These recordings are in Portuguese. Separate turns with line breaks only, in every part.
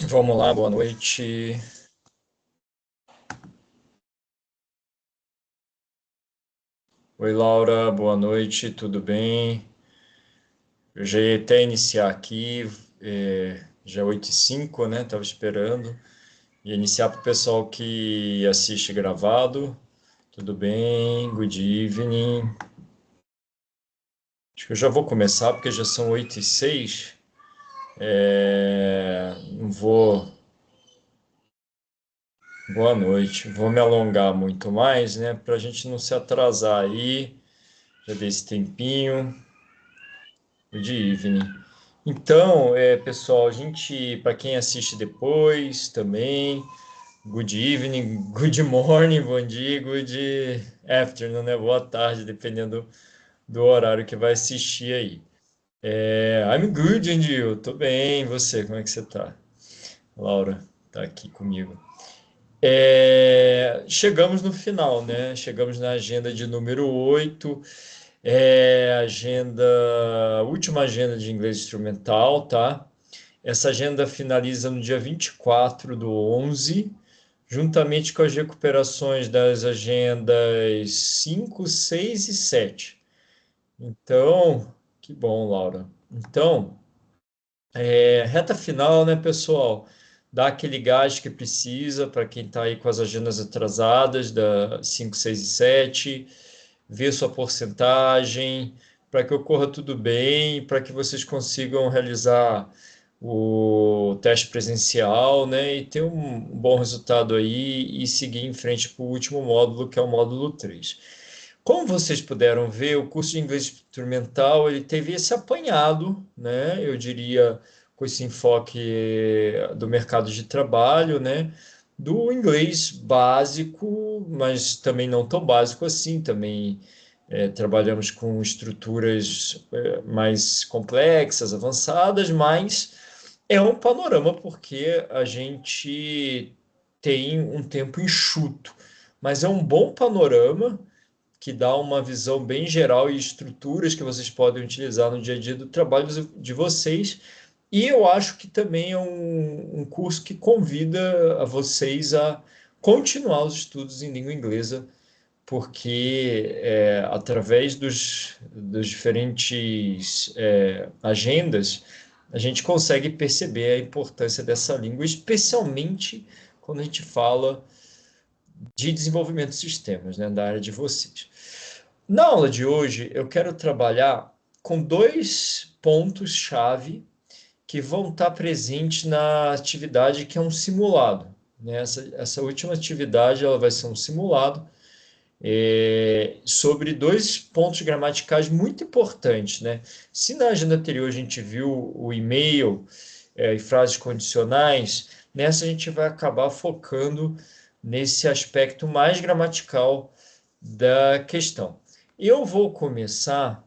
Vamos lá, boa noite. Oi, Laura, boa noite, tudo bem? Eu já ia até iniciar aqui, já é 8h05, né? Tava esperando. E iniciar para o pessoal que assiste gravado. Tudo bem? Good evening. Acho que eu já vou começar porque já são 8h06. Não vou. Boa noite. Vou me alongar muito mais, né? Para a gente não se atrasar aí. Já dei esse tempinho. Good evening. Então, pessoal, a gente, para quem assiste depois também, good evening, good morning, bom dia, good afternoon, né? Boa tarde, dependendo do horário que vai assistir aí. I'm good, and you? Tô bem, e você, como é que você tá? Laura, tá aqui comigo. Chegamos no final, né? Chegamos na agenda de número 8. Agenda, última agenda de inglês instrumental, tá? Essa agenda finaliza no dia 24/11, juntamente com as recuperações das agendas 5, 6 e 7. Então, que bom, Laura. Então, reta final, né, pessoal? Dá aquele gás que precisa para quem está aí com as agendas atrasadas da 5, 6 e 7, ver sua porcentagem, para que ocorra tudo bem, para que vocês consigam realizar o teste presencial, né, e ter um bom resultado aí e seguir em frente para o último módulo, que é o módulo 3. Como vocês puderam ver, o curso de inglês instrumental ele teve esse apanhado, né? Eu diria com esse enfoque do mercado de trabalho, né? Do inglês básico, mas também não tão básico assim. Também trabalhamos com estruturas mais complexas, avançadas, mas é um panorama porque a gente tem um tempo enxuto, mas é um bom panorama que dá uma visão bem geral e estruturas que vocês podem utilizar no dia a dia do trabalho de vocês. E eu acho que também é um curso que convida a vocês a continuar os estudos em língua inglesa, porque através dos diferentes agendas, a gente consegue perceber a importância dessa língua, especialmente quando a gente fala de desenvolvimento de sistemas, né, da área de vocês. Na aula de hoje, eu quero trabalhar com dois pontos-chave que vão estar presentes na atividade que é um simulado. Né? Essa última atividade ela vai ser um simulado sobre dois pontos gramaticais muito importantes. Né? Se na agenda anterior a gente viu o e-mail e frases condicionais, nessa a gente vai acabar focando nesse aspecto mais gramatical da questão. Eu vou começar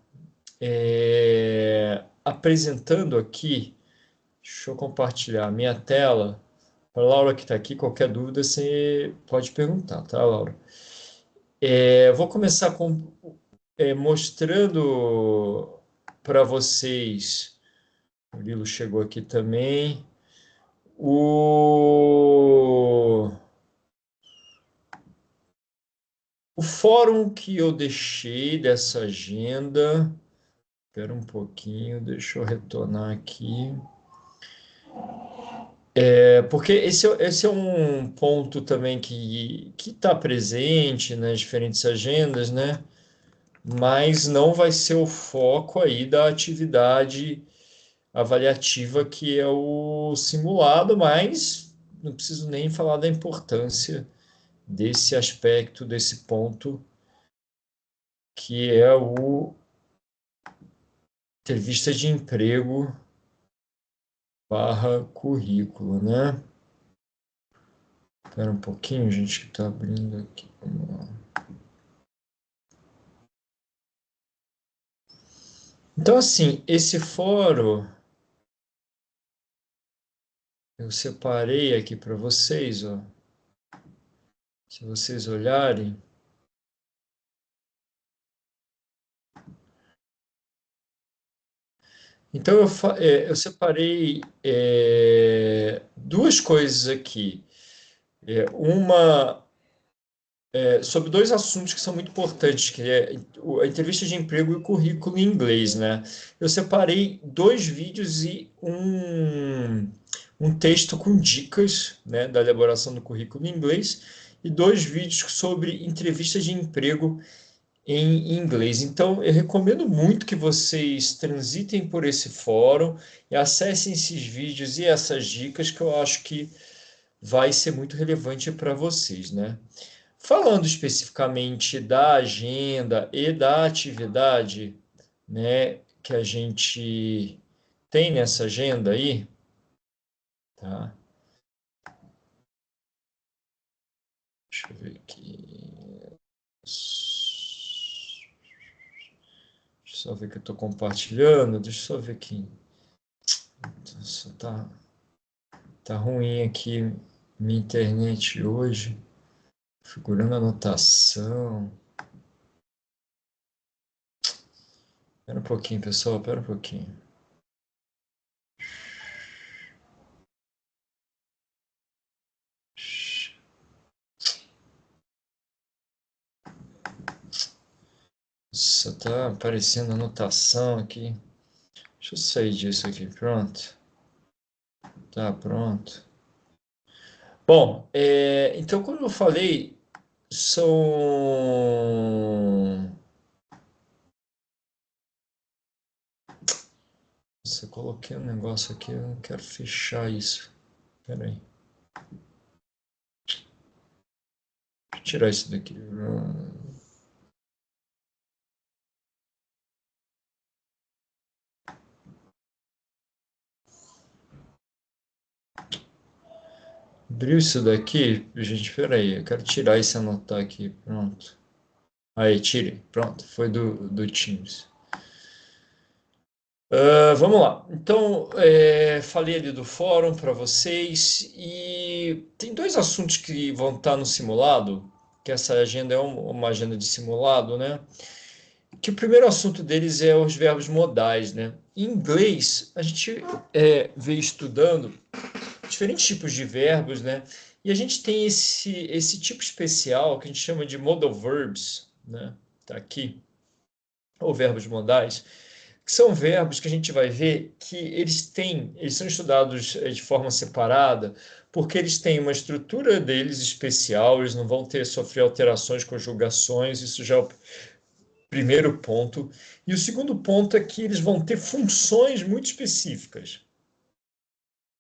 apresentando aqui, deixa eu compartilhar a minha tela. Para a Laura que está aqui, qualquer dúvida você pode perguntar, tá, Laura? Eu vou começar mostrando para vocês, o Lilo chegou aqui também, o, o fórum que eu deixei dessa agenda. Espera um pouquinho, deixa eu retornar aqui. Porque esse é um ponto também que está presente nas diferentes agendas, né? Mas não vai ser o foco aí da atividade avaliativa que é o simulado, mas não preciso nem falar da importância desse aspecto, desse ponto, que é o entrevista de emprego barra currículo, né? Espera um pouquinho, gente, que está abrindo aqui. Vamos lá. Então, assim, esse fórum eu separei aqui para vocês, ó. Se vocês olharem, Então, eu separei duas coisas aqui. Uma sobre dois assuntos que são muito importantes, que é a entrevista de emprego e o currículo em inglês, né? Eu separei dois vídeos e um texto com dicas, né, da elaboração do currículo em inglês e dois vídeos sobre entrevistas de emprego em inglês. Então, eu recomendo muito que vocês transitem por esse fórum e acessem esses vídeos e essas dicas que eu acho que vai ser muito relevante para vocês, né? Falando especificamente da agenda e da atividade, né, que a gente tem nessa agenda aí, tá? Deixa eu ver aqui. Deixa eu só ver que eu estou compartilhando. Deixa eu só ver aqui. Nossa, tá ruim aqui minha internet hoje. Figurando anotação. Espera um pouquinho, pessoal. Espera um pouquinho. Só tá aparecendo anotação aqui. Deixa eu sair disso aqui. Pronto. Tá, pronto. Bom, então, como eu falei, são. Nossa, eu coloquei um negócio aqui, eu não quero fechar isso. Espera aí. Deixa eu tirar isso daqui. Abriu isso daqui? Gente, espera aí. Eu quero tirar isso e anotar aqui. Pronto. Aí, tirei. Pronto. Foi do Teams. Vamos lá. Então, falei ali do fórum para vocês e tem dois assuntos que vão estar no simulado, que essa agenda é uma agenda de simulado, né? Que o primeiro assunto deles é os verbos modais, né? Em inglês, a gente veio estudando diferentes tipos de verbos, né? E a gente tem esse tipo especial que a gente chama de modal verbs, né? Tá aqui, ou verbos modais que são verbos que a gente vai ver que eles são estudados de forma separada, porque eles têm uma estrutura deles especial, eles não vão sofrer alterações, conjugações, isso já é o primeiro ponto. E o segundo ponto é que eles vão ter funções muito específicas,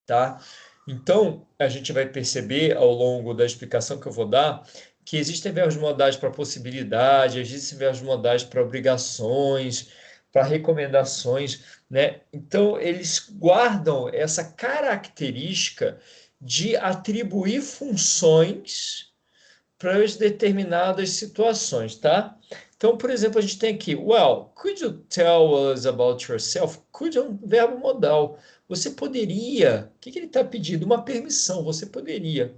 tá? Então, a gente vai perceber ao longo da explicação que eu vou dar que existem verbos modais para possibilidade, existem verbos modais para obrigações, para recomendações, né? Então, eles guardam essa característica de atribuir funções para as determinadas situações, tá? Então, por exemplo, a gente tem aqui, well, could you tell us about yourself? Could é um verbo modal. Você poderia, o que ele está pedindo? Uma permissão, você poderia.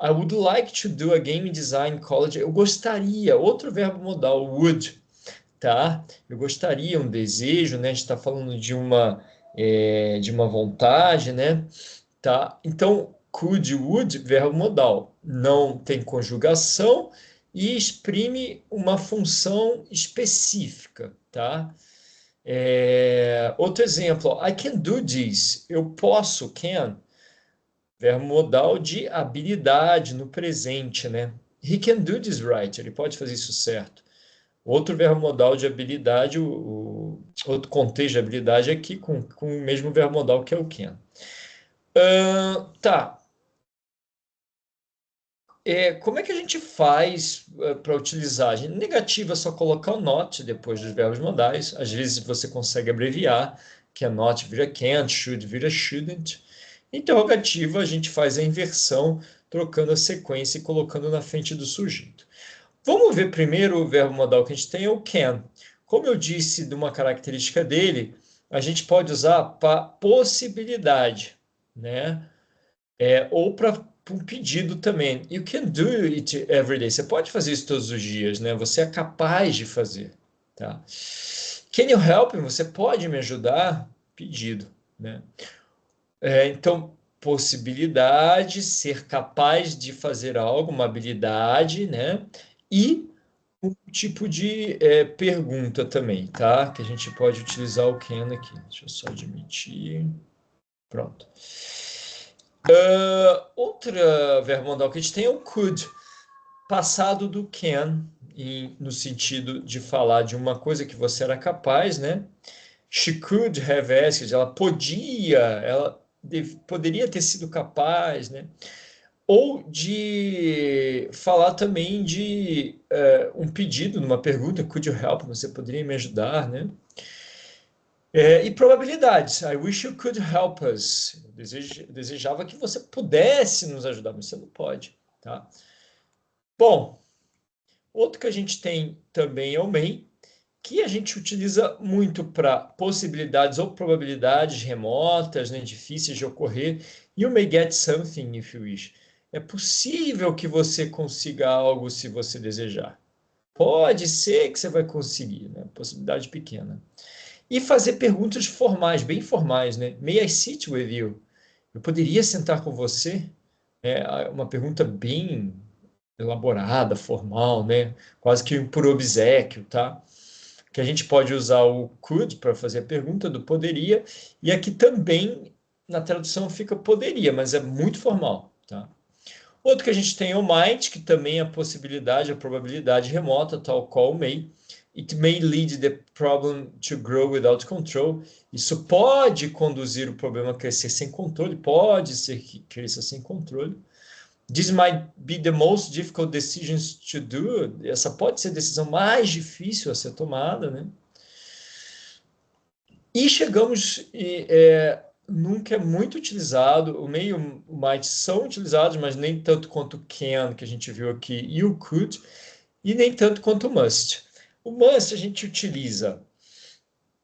I would like to do a game design college. Eu gostaria, outro verbo modal, would, tá? Eu gostaria, um desejo, né? A gente está falando de uma vontade, né? Tá? Então, could, would, verbo modal, não tem conjugação e exprime uma função específica, tá? Outro exemplo, I can do this, eu posso, can, verbo modal de habilidade no presente, né? He can do this right, ele pode fazer isso certo. Outro verbo modal de habilidade, outro contexto de habilidade aqui com o mesmo verbo modal que é o can. Tá. Como é que a gente faz para utilizar? A gente negativa é só colocar o not depois dos verbos modais. Às vezes você consegue abreviar, que é not vira can't, should vira shouldn't. Interrogativa, a gente faz a inversão, trocando a sequência e colocando na frente do sujeito. Vamos ver primeiro o verbo modal que a gente tem, é o can. Como eu disse de uma característica dele, a gente pode usar para possibilidade, né? Ou para um pedido também. You can do it every day. Você pode fazer isso todos os dias, né? Você é capaz de fazer, tá? Can you help me? Você pode me ajudar? pedido, né? Então, possibilidade, ser capaz de fazer algo, uma habilidade, né? E um tipo de pergunta também, tá? Que a gente pode utilizar o can aqui. Deixa eu só admitir. Pronto. Outra verbo modal que a gente tem é o could, passado do can, no sentido de falar de uma coisa que você era capaz, né? She could have asked, ela poderia ter sido capaz, né? Ou de falar também de um pedido, numa pergunta, could you help? Você poderia me ajudar, né? E probabilidades. I wish you could help us. Eu desejava que você pudesse nos ajudar, mas você não pode, tá? Bom, outro que a gente tem também é o may, que a gente utiliza muito para possibilidades ou probabilidades remotas, né, difíceis de ocorrer. You may get something if you wish. É possível que você consiga algo se você desejar. Pode ser que você vai conseguir, né? Possibilidade pequena. E fazer perguntas formais, bem formais, né? May I sit with you? Eu poderia sentar com você? É uma pergunta bem elaborada, formal, né? Quase que por obséquio, tá? Que a gente pode usar o could para fazer a pergunta do poderia, e aqui também na tradução fica poderia, mas é muito formal, tá? Outro que a gente tem é o might, que também é a possibilidade, a probabilidade remota, tal qual o may. It may lead the problem to grow without control. Isso pode conduzir o problema a crescer sem controle, pode ser que cresça sem controle. This might be the most difficult decisions to do. Essa pode ser a decisão mais difícil a ser tomada, né? E chegamos num que é muito utilizado, o may e o might são utilizados, mas nem tanto quanto o can, que a gente viu aqui, e o could, e nem tanto quanto o must. O must a gente utiliza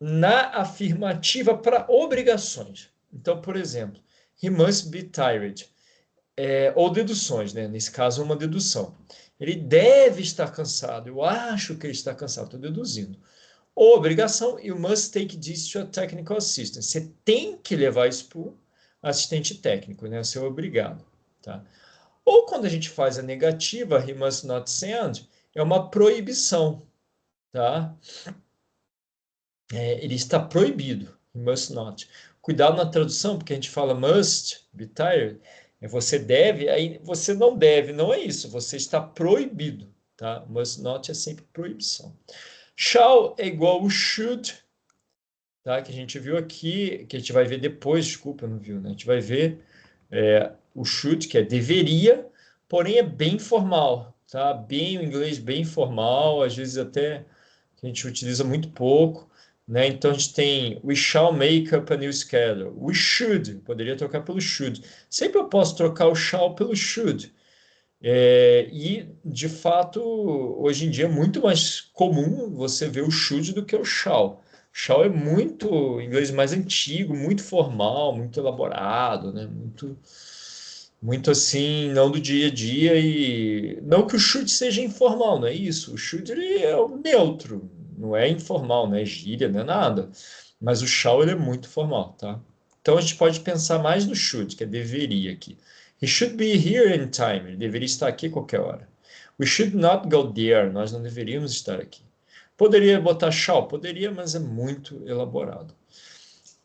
na afirmativa para obrigações. Então, por exemplo, he must be tired. Ou deduções, né? Nesse caso, uma dedução. Ele deve estar cansado. Eu acho que ele está cansado. Estou deduzindo. Ou obrigação, you must take this to a technical assistant. Você tem que levar isso para o assistente técnico, né? Você é obrigado, tá? Ou quando a gente faz a negativa, he must not send, é uma proibição, tá? Ele está proibido, he must not. Cuidado na tradução, porque a gente fala must be tired, você deve, aí você não deve, não é isso, você está proibido, tá? Must not é sempre proibição. Shall é igual ao should, tá? Que a gente viu aqui, que a gente vai ver depois, desculpa, não viu, né? A gente vai ver o should, que é deveria, porém é bem formal, tá? Bem o inglês bem formal, às vezes até que a gente utiliza muito pouco, né? Então a gente tem we shall make up a new schedule. We should, poderia trocar pelo should. Sempre eu posso trocar o shall pelo should. E, de fato, hoje em dia é muito mais comum você ver o should do que o shall. Shall é muito inglês mais antigo, muito formal, muito elaborado, né? Muito assim, não do dia a dia e não que o should seja informal, não é isso. O should ele é o neutro, não é informal, não é gíria, não é nada. Mas o shall ele é muito formal, tá? Então a gente pode pensar mais no should, que é deveria aqui. He should be here in time. Ele deveria estar aqui a qualquer hora. We should not go there. Nós não deveríamos estar aqui. Poderia botar shall? Poderia, mas é muito elaborado.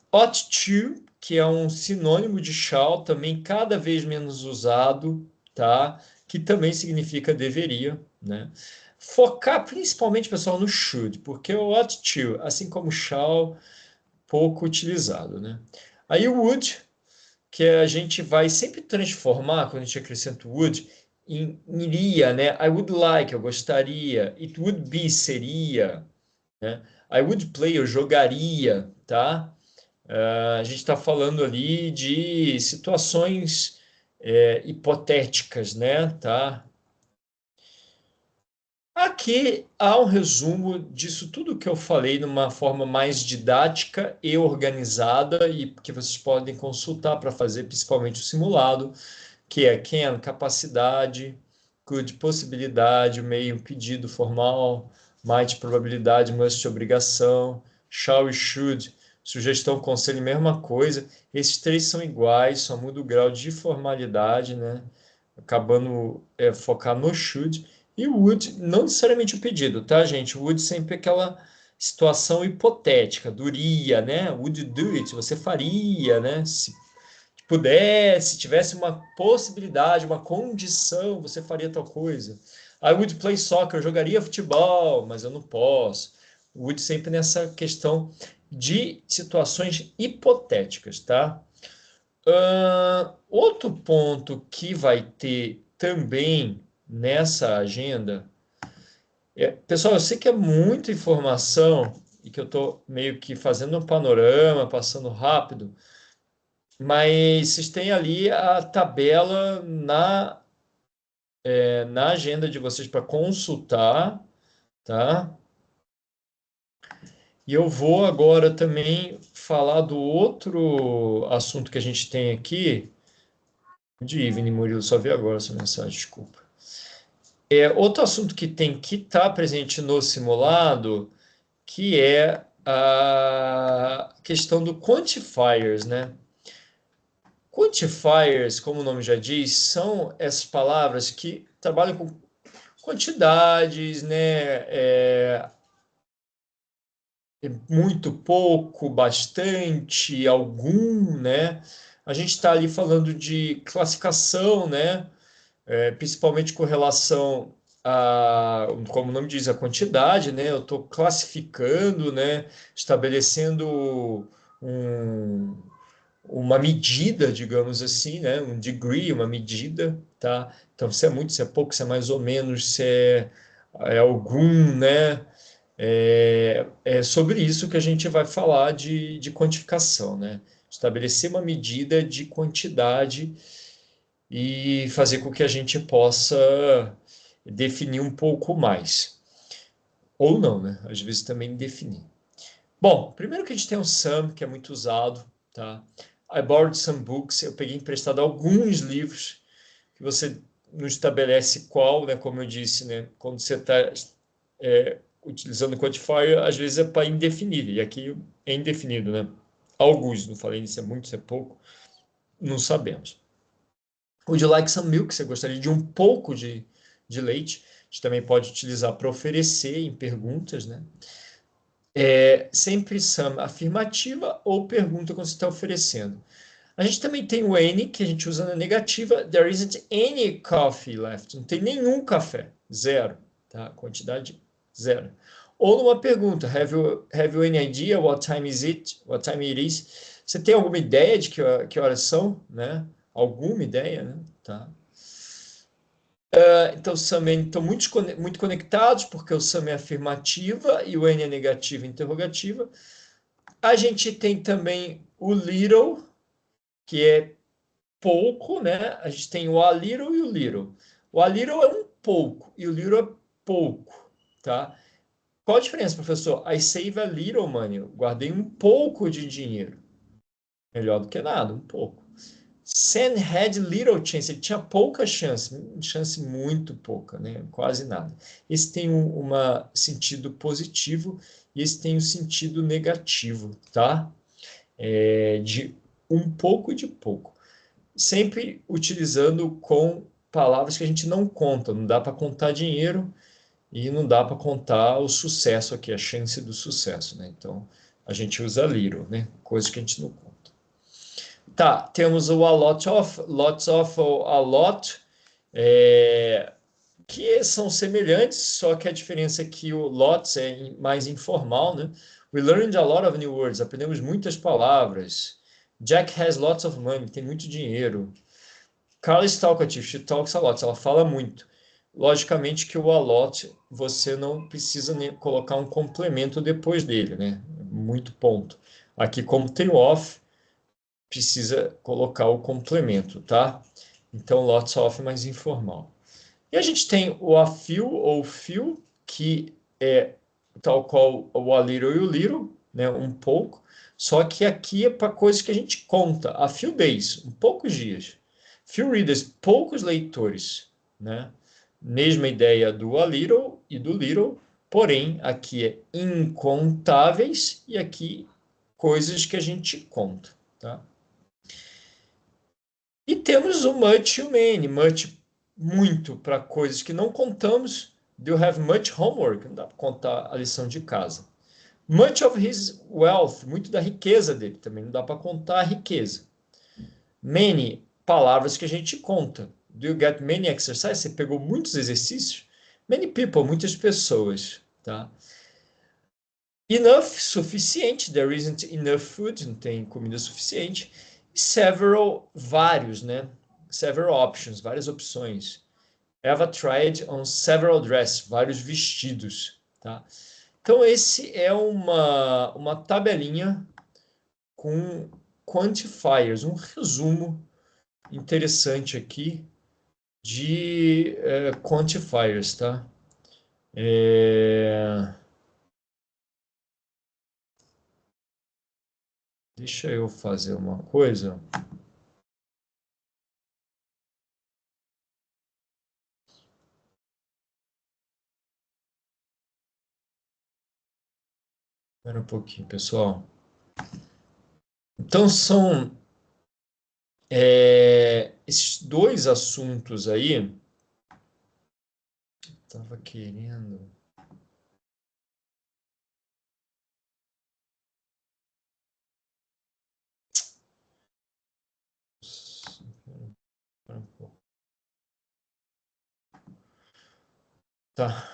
Ought to, que é um sinônimo de shall, também cada vez menos usado, tá? Que também significa deveria, né? Focar principalmente, pessoal, no should, porque o ought to, assim como shall, pouco utilizado, né? Aí o would, que a gente vai sempre transformar, quando a gente acrescenta o would, em iria, né? I would like, eu gostaria. It would be, seria, né? I would play, eu jogaria, tá? A gente está falando ali de situações hipotéticas, né? Tá? Aqui há um resumo disso tudo que eu falei numa forma mais didática e organizada e que vocês podem consultar para fazer principalmente o simulado, que é can, capacidade, could, possibilidade, meio, pedido formal, might, probabilidade, must, obrigação, shall e should, Sugestão, conselho, mesma coisa. Esses três são iguais, só muda o grau de formalidade, né? Acabando focar no should. E o would, não necessariamente o pedido, tá, gente? O would sempre é aquela situação hipotética, duria, né? Would you do it? Você faria, né? Se pudesse, tivesse uma possibilidade, uma condição, você faria tal coisa. I would play soccer, eu jogaria futebol, mas eu não posso. Would sempre nessa questão de situações hipotéticas, tá? Outro ponto que vai ter também nessa agenda pessoal, eu sei que é muita informação e que eu estou meio que fazendo um panorama, passando rápido, mas vocês têm ali a tabela na agenda de vocês para consultar, tá? E eu vou agora também falar do outro assunto que a gente tem aqui. De Ivne Murilo, só vi agora essa mensagem, desculpa. Outro assunto que tem que estar presente no simulado, que é a questão do quantifiers, né? Quantifiers, como o nome já diz, são essas palavras que trabalham com quantidades, né? Muito pouco, bastante, algum, né? A gente está ali falando de classificação, né? Principalmente com relação a, como o nome diz, a quantidade, né? Eu estou classificando, né? Estabelecendo um, uma medida, digamos assim, né? Um degree, uma medida, tá? Então, se é muito, se é pouco, se é mais ou menos, se é algum, né? É sobre isso que a gente vai falar de quantificação, né? Estabelecer uma medida de quantidade e fazer com que a gente possa definir um pouco mais. Ou não, né? Às vezes também definir. Bom, primeiro que a gente tem o SAM, que é muito usado, tá? I borrowed some books, eu peguei emprestado alguns livros, que você não estabelece qual, né? Como eu disse, né? Quando você está utilizando o quantifier, às vezes é para indefinido, e aqui é indefinido, né? Alguns, não falei se é muito, se é pouco, não sabemos. Would you like some milk? Você gostaria de um pouco de leite? A gente também pode utilizar para oferecer em perguntas, né? Sempre some afirmativa ou pergunta quando você está oferecendo. A gente também tem o any, que a gente usa na negativa. There isn't any coffee left. Não tem nenhum café. Zero. Tá? Quantidade zero. Ou numa pergunta. Have you any idea what time is it? What time it is? Você tem alguma ideia de que horas são? Né? Alguma ideia, né? Tá? Então, o SAM e N estão muito conectados, porque o SAM é afirmativa e o N é negativa e interrogativa. A gente tem também o little, que é pouco, né? A gente tem o a little e o little. O a little é um pouco e o little é pouco, tá? Qual a diferença, professor? I save a little money. Eu guardei um pouco de dinheiro. Melhor do que nada, um pouco. Sam had little chance, ele tinha pouca chance muito pouca, né? Quase nada. Esse tem um sentido positivo e esse tem um sentido negativo, tá? De um pouco e de pouco. Sempre utilizando com palavras que a gente não conta, não dá para contar dinheiro e não dá para contar o sucesso aqui, a chance do sucesso, né? Então, a gente usa little, né? Coisa que a gente não conta. Tá, temos o a lot of, lots of ou a lot, que são semelhantes, só que a diferença é que o lots é mais informal, né? We learned a lot of new words, aprendemos muitas palavras. Jack has lots of money, tem muito dinheiro. Carla is talkative, she talks a lot, ela fala muito. Logicamente que o a lot, você não precisa nem colocar um complemento depois dele, né? Muito ponto. Aqui, como tem o of, precisa colocar o complemento, tá? Então, lots of é mais informal. E a gente tem o a few ou few, que é tal qual o a little e o little, né? Um pouco. Só que aqui é para coisas que a gente conta. A few days, um poucos dias. Few readers, poucos leitores, né? Mesma ideia do a little e do little, porém aqui é incontáveis e aqui coisas que a gente conta, tá? E temos o much e o many. Much, muito, para coisas que não contamos. Do you have much homework? Não dá para contar a lição de casa. Much of his wealth, muito da riqueza dele também, não dá para contar a riqueza. Many, palavras que a gente conta. Do you get many exercises? Você pegou muitos exercícios? Many people, muitas pessoas, tá? Enough, suficiente. There isn't enough food, não tem comida suficiente. Several, vários, né? Several options, várias opções. Eva tried on several dresses, vários vestidos, tá? Então, esse é uma tabelinha com quantifiers, um resumo interessante aqui de quantifiers, tá? Deixa eu fazer uma coisa. Espera um pouquinho, pessoal. Então, são esses dois assuntos aí. Estava querendo. Tá.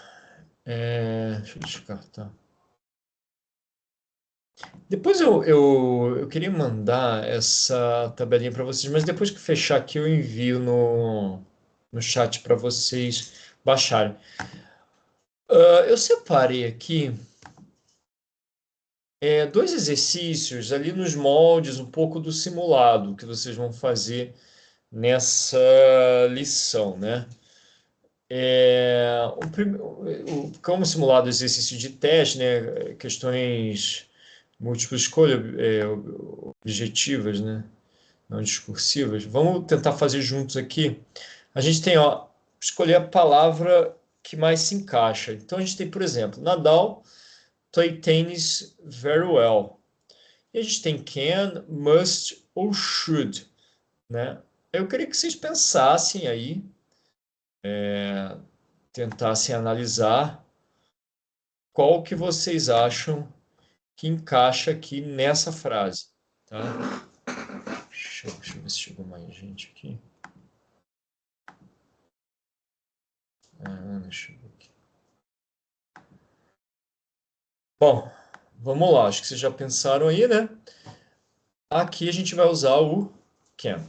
Deixa eu descartar. Depois eu queria mandar essa tabelinha para vocês, mas depois que fechar aqui eu envio no chat para vocês baixarem. Eu separei aqui dois exercícios ali nos moldes, um pouco do simulado que vocês vão fazer nessa lição, né? Como simulado exercício de teste, né? Questões múltipla escolha, objetivas, né? Não discursivas. Vamos tentar fazer juntos aqui. A gente tem, ó, escolher a palavra que mais se encaixa. Então a gente tem, por exemplo, Nadal play tennis very well. E a gente tem can, must ou should, né? Eu queria que vocês pensassem aí, tentassem analisar qual que vocês acham que encaixa aqui nessa frase, tá? Deixa eu ver se chegou mais gente aqui. Deixa eu ver aqui. Bom, vamos lá. Acho que vocês já pensaram aí, né? Aqui a gente vai usar o can.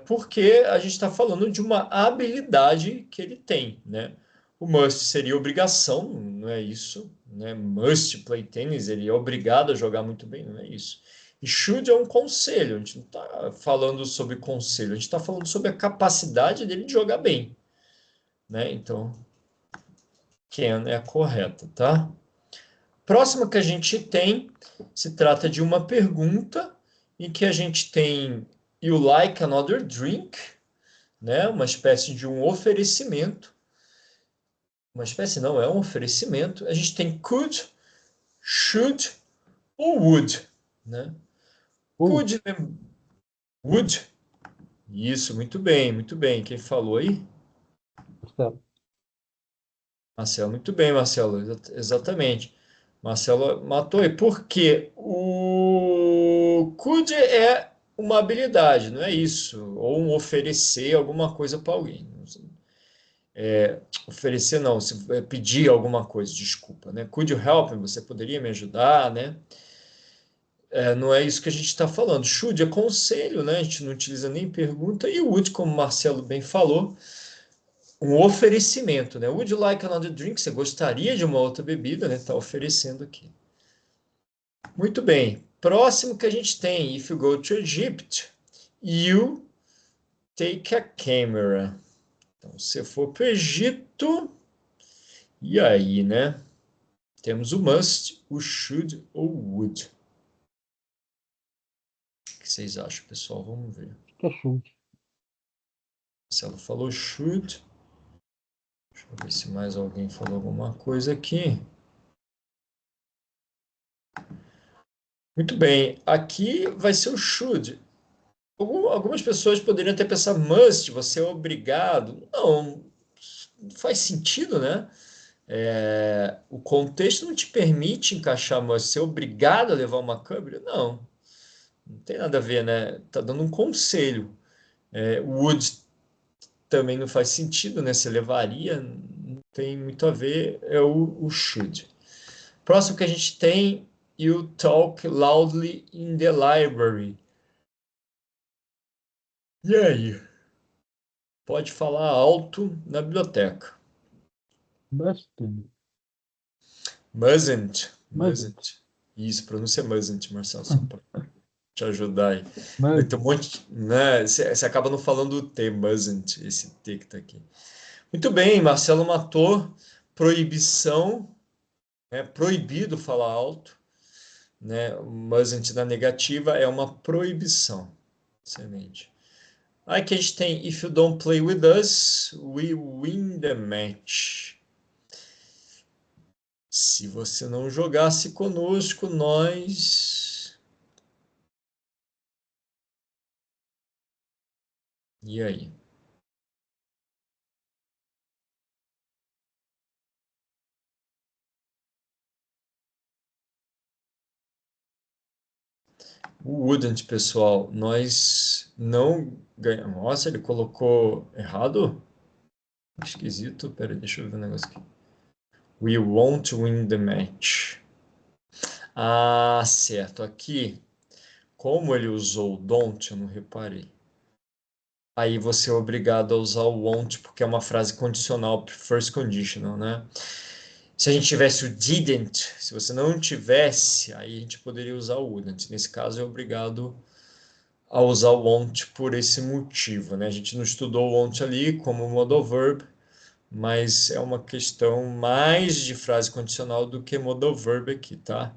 Porque a gente está falando de uma habilidade que ele tem, né? O must seria obrigação, não é isso, né? Must play tennis, ele é obrigado a jogar muito bem, não é isso. E should é um conselho, a gente não está falando sobre conselho, a gente está falando sobre a capacidade dele de jogar bem, né? Então, can é a correta, tá? Próxima que a gente tem se trata de uma pergunta em que a gente tem You like another drink? Né? Uma espécie de um oferecimento. Uma espécie não, é um oferecimento. A gente tem could, should ou would, né? Could, would. Isso, muito bem, muito bem. Quem falou aí?
Marcelo.
Marcelo, muito bem, Marcelo, exatamente. Marcelo matou aí. Porque o could é uma habilidade, não é isso? Ou um oferecer alguma coisa para alguém. Oferecer não, se pedir alguma coisa, desculpa, né? Could you help me? Você poderia me ajudar, né? Não é isso que a gente está falando. Should é conselho, né? A gente não utiliza nem pergunta. E would, como o Marcelo bem falou, um oferecimento, né? Would you like another drink? Você gostaria de uma outra bebida, né? Está oferecendo aqui. Muito bem. Próximo que a gente tem, if you go to Egypt, you take a camera. Então, se for para o Egito, e aí, né? Temos o must, o should ou would. O que vocês acham, pessoal? Vamos ver.
Que é chute.
Se ela falou should, deixa eu ver se mais alguém falou alguma coisa aqui. Muito bem. Aqui vai ser o should. Algumas pessoas poderiam até pensar must, você é obrigado. Não, não faz sentido, né? O contexto não te permite encaixar must. Ser obrigado a levar uma câmera? Não, não tem nada a ver, né? Tá dando um conselho. Would também não faz sentido, né? Você levaria, não tem muito a ver, é o should. Próximo que a gente tem, you talk loudly in the library. E aí? Pode falar alto na biblioteca.
Mustn't.
Mustn't.
Mustn't.
Mustn't. Isso, pronúncia mustn't, Marcelo, só para te ajudar aí. Tem um
Mustn't.
monte, né? Você acaba não falando o T, mustn't, esse T que tá aqui. Muito bem, Marcelo matou. Proibição, é proibido falar alto, né? Mustn't na negativa é uma proibição. Excelente. Aqui a gente tem If you don't play with us, we win the match. Se você não jogasse conosco, nós. E aí? O Wouldn't, pessoal, nós não ganhamos. Nossa, ele colocou errado? Esquisito. Pera, deixa eu ver um negócio aqui. We won't win the match. Ah, certo. Aqui, como ele usou o don't, eu não reparei. Aí você é obrigado a usar o won't, porque é uma frase condicional, first conditional, né? Se a gente tivesse o didn't, se você não tivesse, aí a gente poderia usar o wouldn't. Nesse caso, é obrigado a usar o won't por esse motivo, né? A gente não estudou o won't ali como modal verb, mas é uma questão mais de frase condicional do que modal verb aqui, tá?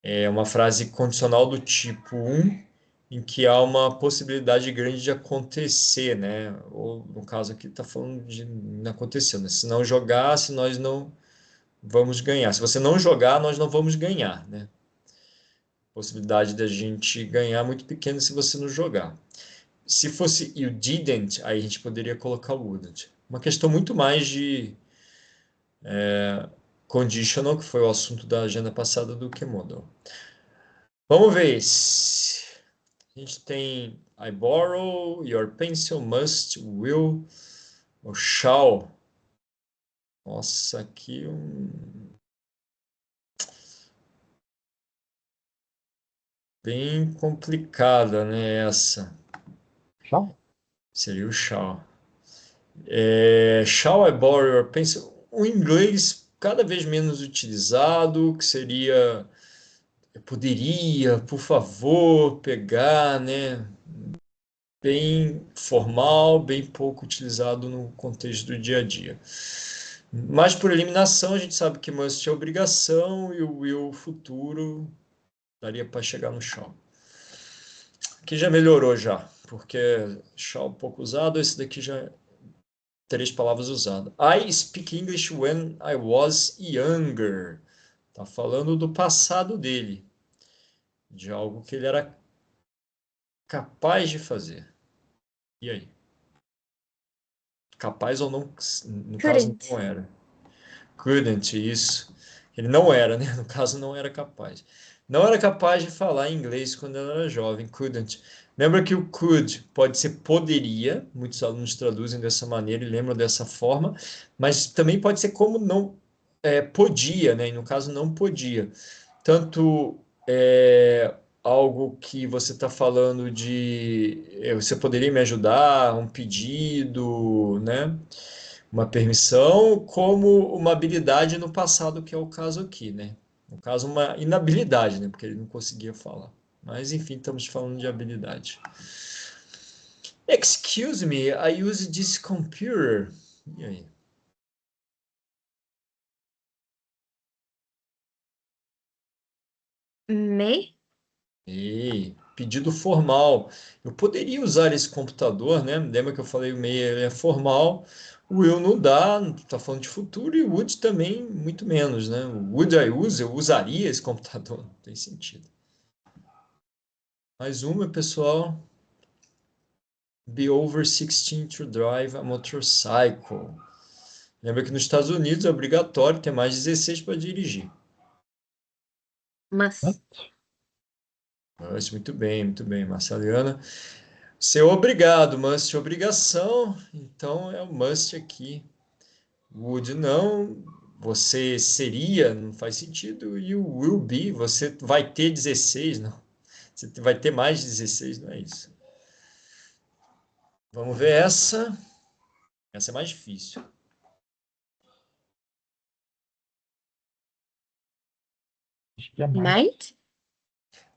É uma frase condicional do tipo um, em que há uma possibilidade grande de acontecer, né? Ou no caso aqui está falando de não acontecer, né? Se não jogasse, nós não vamos ganhar. Se você não jogar, nós não vamos ganhar, né? Possibilidade da gente ganhar é muito pequena se você não jogar. Se fosse you didn't, aí a gente poderia colocar o wouldn't. Uma questão muito mais de conditional, que foi o assunto da agenda passada, do que modal. Vamos ver. A gente tem I borrow, your pencil, must, will, ou shall. Nossa, aqui bem complicada, né? Essa
Shall?
seria o shall. Shall I borrow your pencil? O inglês cada vez menos utilizado, que seria eu poderia, por favor, pegar, né? Bem formal, bem pouco utilizado no contexto do dia a dia. Mas por eliminação, a gente sabe que must é obrigação e o will futuro daria para chegar no shall. Aqui já melhorou já, porque shall pouco usado, esse daqui já é três palavras usadas. I speak English when I was younger. Tá falando do passado dele, de algo que ele era capaz de fazer. E aí? Capaz ou não? No caso,
Couldn't.
não era. Couldn't, isso. Ele não era, né? No caso, não era capaz. Não era capaz de falar inglês quando ela era jovem. Couldn't. Lembra que o could pode ser poderia, muitos alunos traduzem dessa maneira e lembram dessa forma, mas também pode ser como não podia, né? E no caso, não podia. Tanto algo que você está falando de você poderia me ajudar, um pedido, né? Uma permissão, como uma habilidade no passado, que é o caso aqui, né? No caso, uma inabilidade, né? Porque ele não conseguia falar. Mas, enfim, estamos falando de habilidade. Excuse me, I use this computer. E aí?
May?
Ei, pedido formal. Eu poderia usar esse computador, né? Lembra que eu falei o e-mail ele é formal. O will não dá, está falando de futuro, e o would também, muito menos, né? O would I use, eu usaria esse computador, não tem sentido. Mais uma, pessoal. Be over 16 to drive a motorcycle. Lembra que nos Estados Unidos é obrigatório ter mais de 16 para dirigir.
Must.
Mas muito bem, Marceliana. Ser obrigado, must obrigação, então é o must aqui. Would não, você seria, não faz sentido. E o will be, você vai ter 16, não. Você vai ter mais de 16, não é isso. Vamos ver essa. Essa é mais difícil.
Acho que é
Might?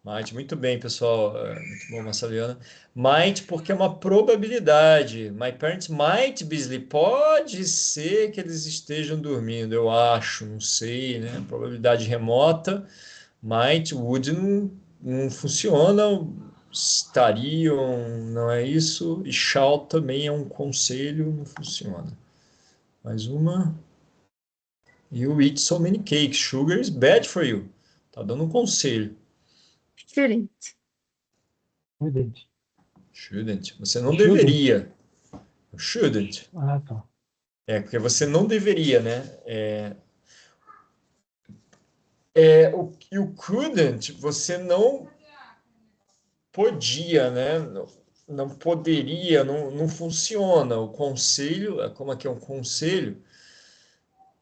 Might, muito bem, pessoal. Muito bom, Marceliana. Might, porque é uma probabilidade. My parents might be asleep. Pode ser que eles estejam dormindo, eu acho, não sei, né? Probabilidade remota. Might, would não funciona. Estariam, não é isso. E shall também é um conselho, não funciona. Mais uma. You eat so many cakes. Sugar is bad for you. Tá dando um conselho.
Shouldn't.
verdade.
Shouldn't. Você não
Shouldn't.
deveria. Shouldn't.
Ah, tá.
Porque você não deveria, né? E o couldn't, você não podia, né? Não poderia, não funciona. O conselho, como aqui é um conselho,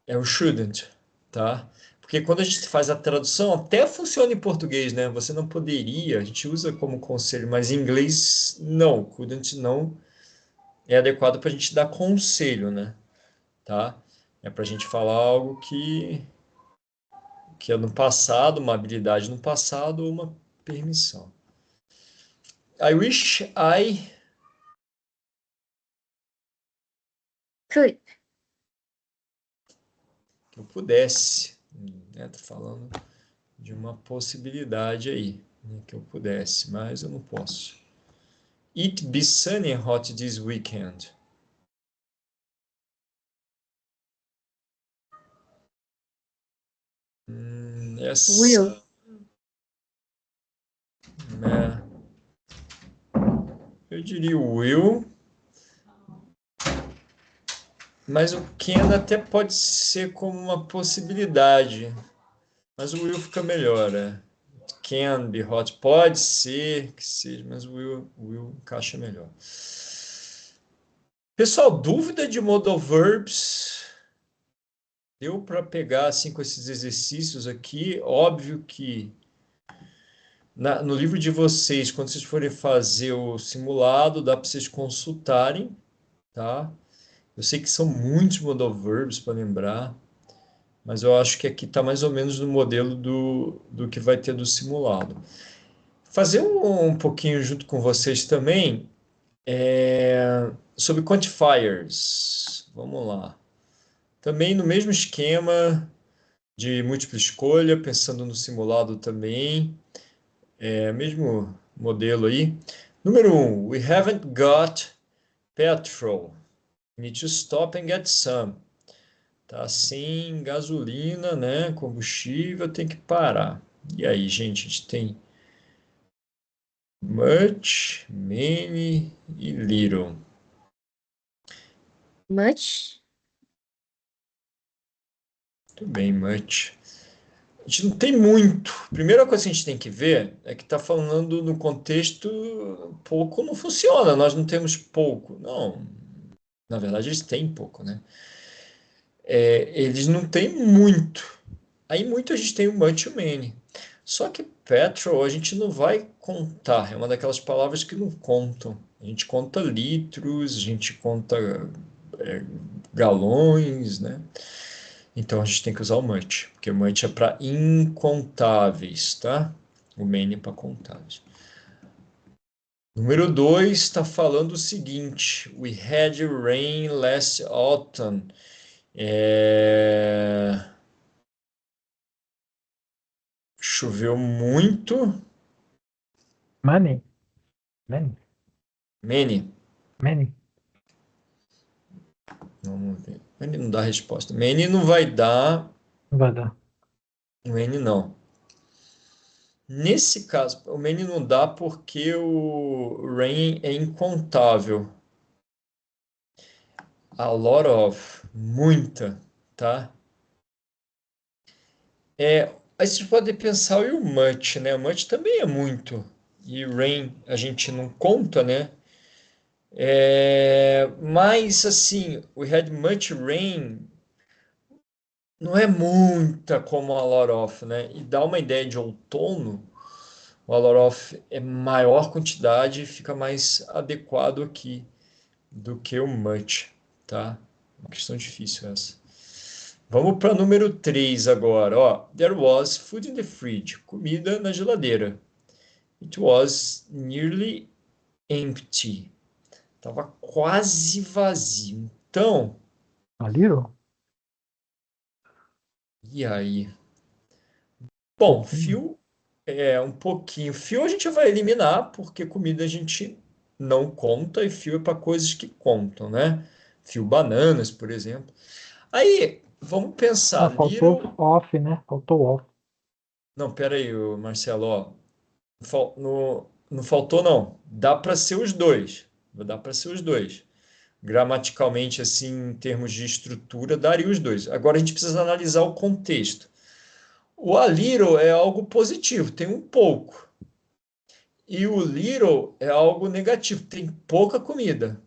é o shouldn't, tá? Porque quando a gente faz a tradução, até funciona em português, né? Você não poderia, a gente usa como conselho, mas em inglês, não. Couldn't não é adequado para a gente dar conselho, né? Tá? É para a gente falar algo que é no passado, uma habilidade no passado ou uma permissão. I wish I
Could.
que eu pudesse, né? Tô falando de uma possibilidade aí, né? Que eu pudesse, mas eu não posso. It be sunny and hot this weekend. Essa,
Will.
né? Eu diria o will, mas o can até pode ser como uma possibilidade, mas o will fica melhor, né? Can be hot, pode ser que seja, mas o will encaixa melhor. Pessoal, dúvida de modal verbs? Deu para pegar assim com esses exercícios aqui? Óbvio que no livro de vocês, quando vocês forem fazer o simulado, dá para vocês consultarem, tá? Eu sei que são muitos modal verbs para lembrar, mas eu acho que aqui está mais ou menos no modelo do que vai ter do simulado. Fazer um pouquinho junto com vocês também sobre quantifiers. Vamos lá. Também no mesmo esquema de múltipla escolha, pensando no simulado também. Mesmo modelo aí. Número 1, we haven't got petrol. We need to stop and get some. Tá sem gasolina, né? Combustível, tem que parar. E aí, gente, a gente tem much, many e little.
Much.
Muito bem, much. A gente não tem muito. Primeira coisa que a gente tem que ver é que está falando no contexto pouco não funciona. Nós não temos pouco. Não. Na verdade, eles têm pouco, né? Eles não têm muito. Aí muito a gente tem o much e o many. Só que petrol a gente não vai contar. É uma daquelas palavras que não contam. A gente conta litros, a gente conta galões, né? Então a gente tem que usar o much, porque o much é para incontáveis, tá? O many é para contáveis. Número 2 está falando o seguinte: We had rain last autumn. Choveu muito.
Many. Many.
Many.
Many.
Vamos ver. Many não dá resposta. Many não vai dar.
Não vai dar.
Many não. Nesse caso, o many não dá porque o rain é incontável. A lot of, muita, tá? Aí você pode pensar e o much, né? Much também é muito. E rain a gente não conta, né? Mas assim, we had much rain não é muita como a lot of, né? E dá uma ideia de outono, o a lot of é maior quantidade e fica mais adequado aqui do que o much, tá? Uma questão difícil essa. Vamos para número 3 agora, ó. There was food in the fridge, comida na geladeira. It was nearly empty. Tava quase vazio. Então,
A little?
e aí? Bom,
Pouquinho.
fio é um pouquinho. Fio a gente vai eliminar, porque comida a gente não conta, e fio é para coisas que contam, né? Fio bananas, por exemplo. Aí, vamos pensar,
Ah, faltou
little.
off, né? Faltou off.
Não, pera aí, ô, Marcelo, ó. Não faltou, não. Dá para ser os dois. Dá para ser os dois. Gramaticalmente, assim, em termos de estrutura, daria os dois. Agora a gente precisa analisar o contexto. O a little é algo positivo, tem um pouco. E o little é algo negativo, tem pouca comida.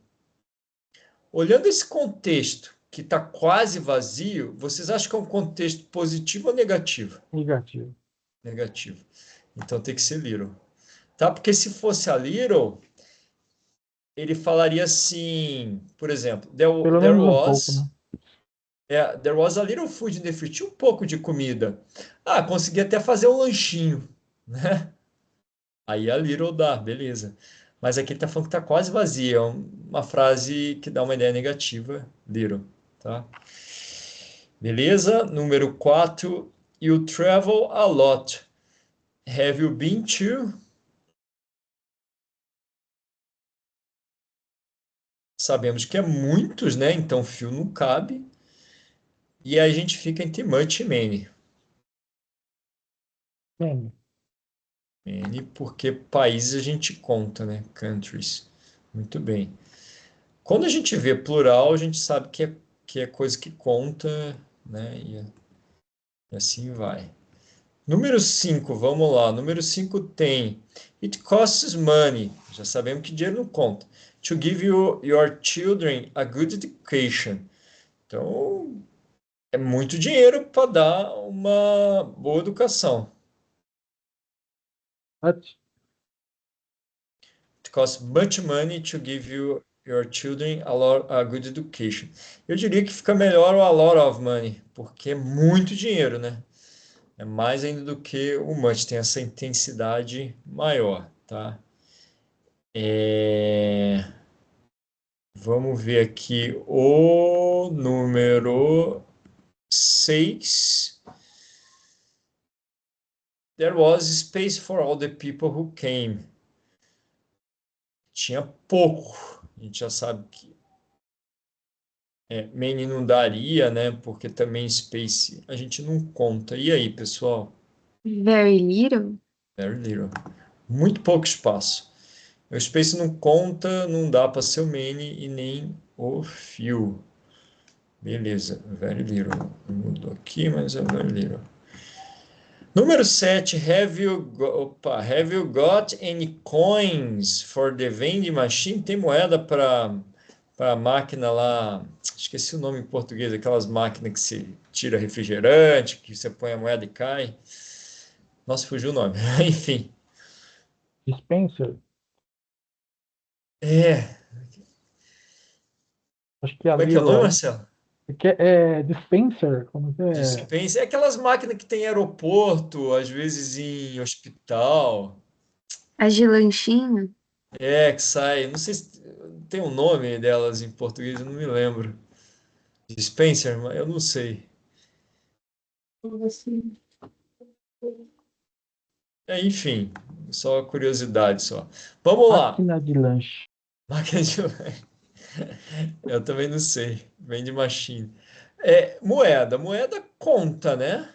Olhando esse contexto, que está quase vazio, vocês acham que é um contexto positivo ou negativo?
Negativo.
Negativo. Então tem que ser little. Tá? Porque se fosse a little, ele falaria assim, por exemplo,
Pelo menos um pouco, né?
there was a little food in the fridge, tinha um pouco de comida. Ah, consegui até fazer um lanchinho, né? Aí a little dá, beleza. Mas aqui ele tá falando que tá quase vazia, é uma frase que dá uma ideia negativa, little, tá? Beleza? Número 4, you travel a lot. Have you been to? Sabemos que é muitos, né? Então few não cabe. E aí a gente fica entre much e many.
Bem,
Many porque países a gente conta, né? Countries. Muito bem. Quando a gente vê plural, a gente sabe que é coisa que conta, né? E assim vai. Número 5, vamos lá. Número 5 tem It costs money. Já sabemos que dinheiro não conta. To give your children a good education. Então, é muito dinheiro para dar uma boa educação.
but
It costs much money to give your children a good education. Eu diria que fica melhor o a lot of money, porque é muito dinheiro, né? É mais ainda do que o much, tem essa intensidade maior, tá? Vamos ver aqui o número 6. There was space for all the people who came. Tinha pouco. A gente já sabe que many não daria, né? Porque também space a gente não conta. E aí, pessoal?
Very little.
Very little. Muito pouco espaço. O space não conta, não dá para ser o many e nem o few. Beleza, very little. Mudou aqui, mas é very little. Número 7, have you got any coins for the vending machine? Tem moeda para a máquina lá, esqueci o nome em português, aquelas máquinas que se tira refrigerante, que você põe a moeda e cai. Nossa, fugiu o nome. Enfim.
dispenser.
É.
Acho que a
Como é que é o
little
nome,
aí.
Marcelo?
É dispenser. Como que é?
Dispensa. É aquelas máquinas que tem em aeroporto, às vezes em hospital.
As de lanchinho.
Que sai. Não sei se tem um nome delas em português, eu não me lembro. Dispenser, mas eu não sei. Enfim, só curiosidade só. Vamos lá.
Máquina de lanche.
Máquina de lanche. Eu também não sei. Vem de machine. Moeda conta, né?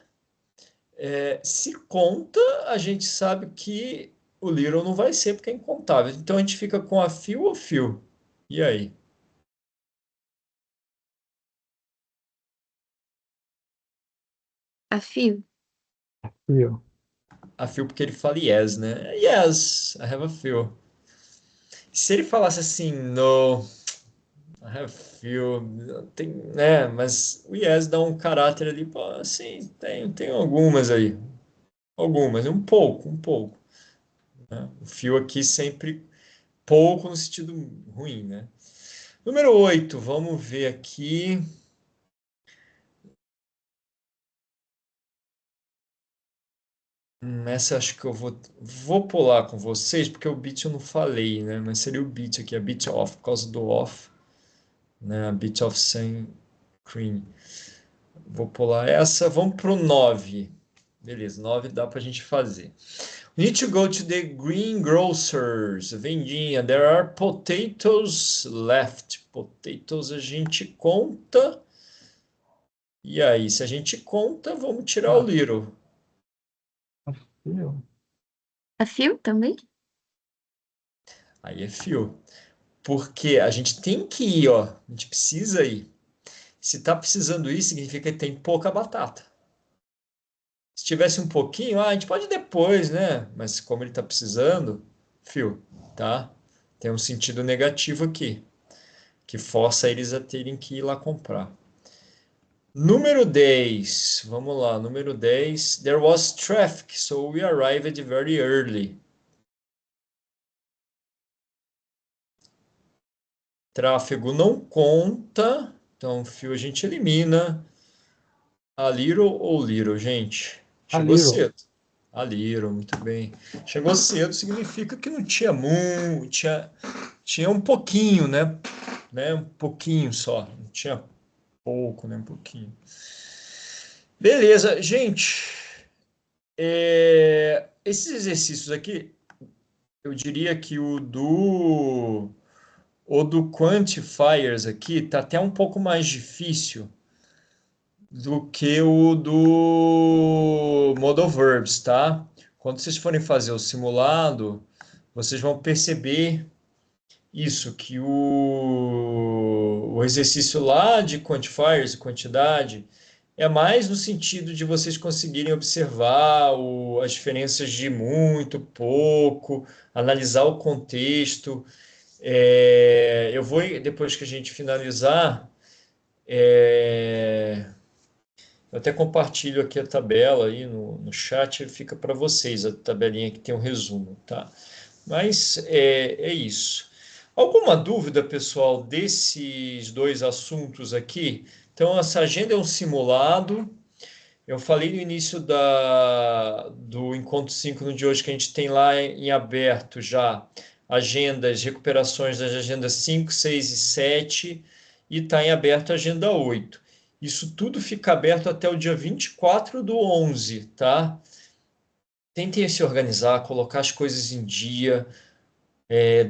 Se conta, a gente sabe que o little não vai ser porque é incontável. Então a gente fica com a few ou few. E aí?
A fio.
Fio.
A few porque ele fala yes, né? Yes, I have a few. Se ele falasse assim, no, I have few, tem, né? Mas o yes dá um caráter ali, pô, assim, tem algumas aí. Algumas, um pouco, né? O few aqui sempre pouco no sentido ruim, né? Número 8, vamos ver aqui. Essa acho que eu vou pular com vocês, porque o bit eu não falei, né? Mas seria o bit aqui, a bit off, por causa do off, né? A bit off sem cream. Vou pular essa, vamos pro 9. Beleza, 9 dá pra gente fazer. We need to go to the greengrocers. Vendinha, there are potatoes left. Potatoes a gente conta. E aí, se a gente conta, vamos tirar o
Ah,
little.
fio.
A fio também?
Aí é fio. Porque a gente tem que ir, ó. A gente precisa ir. Se tá precisando ir, significa que tem pouca batata. Se tivesse um pouquinho, a gente pode ir depois, né? Mas como ele tá precisando, fio, tá? Tem um sentido negativo aqui, que força eles a terem que ir lá comprar. Número 10, vamos lá, número 10. There was traffic, so we arrived very early. Tráfego não conta, então fio a gente elimina. A little ou little, gente?
A
Chegou
little.
cedo. A little, muito bem. Chegou cedo significa que não tinha muito, tinha um pouquinho, né? Um pouquinho só. Não tinha pouco, né? Um pouquinho. Beleza, gente. Esses exercícios aqui, eu diria que o do quantifiers aqui tá até um pouco mais difícil do que o do modal verbs, tá? Quando vocês forem fazer o simulado, vocês vão perceber isso, que o exercício lá de quantifiers, quantidade, é mais no sentido de vocês conseguirem observar as diferenças de muito, pouco, analisar o contexto. Eu vou, depois que a gente finalizar, eu até compartilho aqui a tabela aí no chat, fica para vocês a tabelinha que tem um resumo, tá? Mas é isso. Alguma dúvida, pessoal, desses dois assuntos aqui? Então, essa agenda é um simulado. Eu falei no início do Encontro Síncrono de hoje que a gente tem lá em aberto já agendas, recuperações das agendas 5, 6 e 7 e está em aberto a agenda 8. Isso tudo fica aberto até o dia 24/11, tá? Tentem se organizar, colocar as coisas em dia,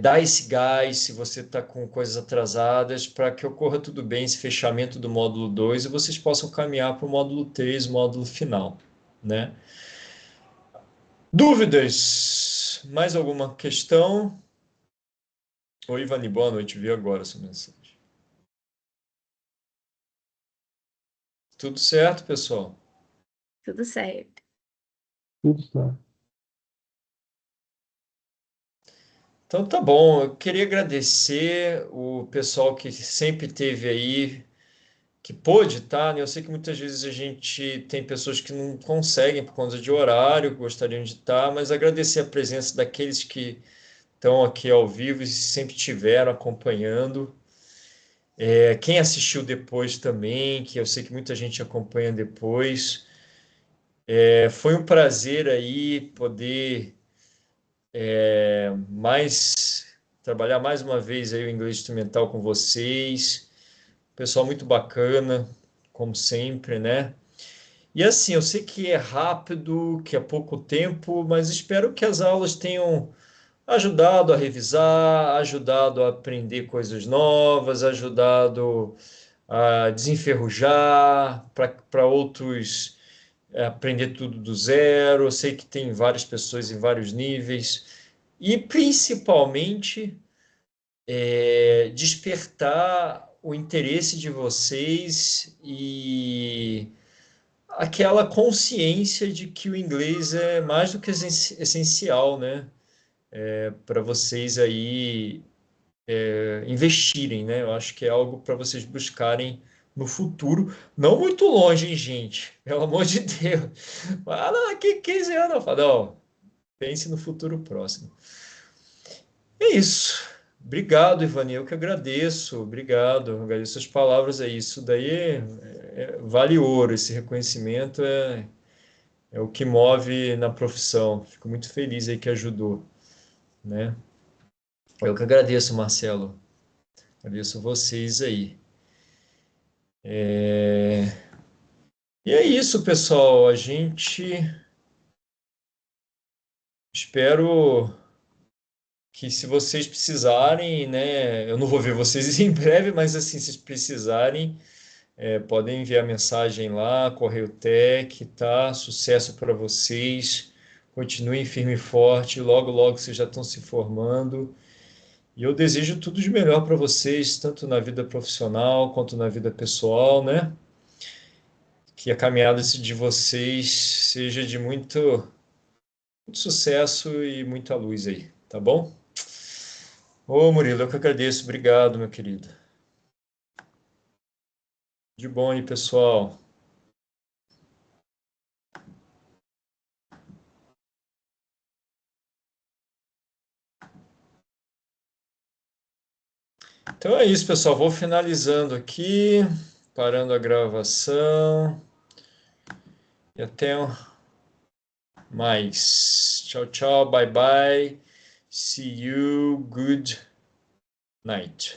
dar esse gás se você está com coisas atrasadas, para que ocorra tudo bem esse fechamento do módulo 2 e vocês possam caminhar para o módulo 3, módulo final, né? Dúvidas? Mais alguma questão? Oi, Ivani, boa noite. Vi agora sua mensagem. Tudo certo, pessoal?
Tudo certo.
Tudo certo.
Então tá bom, eu queria agradecer o pessoal que sempre teve aí, que pôde, tá? Eu sei que muitas vezes a gente tem pessoas que não conseguem por conta de horário, gostariam de estar, mas agradecer a presença daqueles que estão aqui ao vivo e sempre estiveram acompanhando. Quem assistiu depois também, que eu sei que muita gente acompanha depois. Foi um prazer aí poder mais trabalhar mais uma vez aí o inglês instrumental com vocês. Pessoal muito bacana, como sempre, né? E assim, eu sei que é rápido, que é pouco tempo, mas espero que as aulas tenham ajudado a revisar, ajudado a aprender coisas novas, ajudado a desenferrujar, para outros aprender tudo do zero. Eu sei que tem várias pessoas em vários níveis, e principalmente despertar o interesse de vocês e aquela consciência de que o inglês é mais do que essencial, né? Para vocês aí investirem, né? Eu acho que é algo para vocês buscarem no futuro, não muito longe, hein, gente? Pelo amor de Deus. Fala, que 15 anos? Eu falo, não, pense no futuro próximo. É isso. Obrigado, Ivani. Eu que agradeço. Obrigado. Agradeço as palavras aí. Isso daí vale ouro. Esse reconhecimento é o que move na profissão. Fico muito feliz aí que ajudou, né? Eu que agradeço, Marcelo. Agradeço vocês aí. E é isso, pessoal. A gente espero que, se vocês precisarem, né? Eu não vou ver vocês em breve, mas assim, se precisarem, podem enviar mensagem lá, Correio Tech, tá? Sucesso para vocês. Continuem firme e forte. Logo, logo vocês já estão se formando. E eu desejo tudo de melhor para vocês, tanto na vida profissional quanto na vida pessoal, né? Que a caminhada de vocês seja de muito sucesso e muita luz aí, tá bom? Ô, Murilo, eu que agradeço. Obrigado, meu querido. De bom aí, pessoal. Então é isso, pessoal. Vou finalizando aqui, parando a gravação. E até mais. Tchau, tchau. Bye, bye. See you. Good night.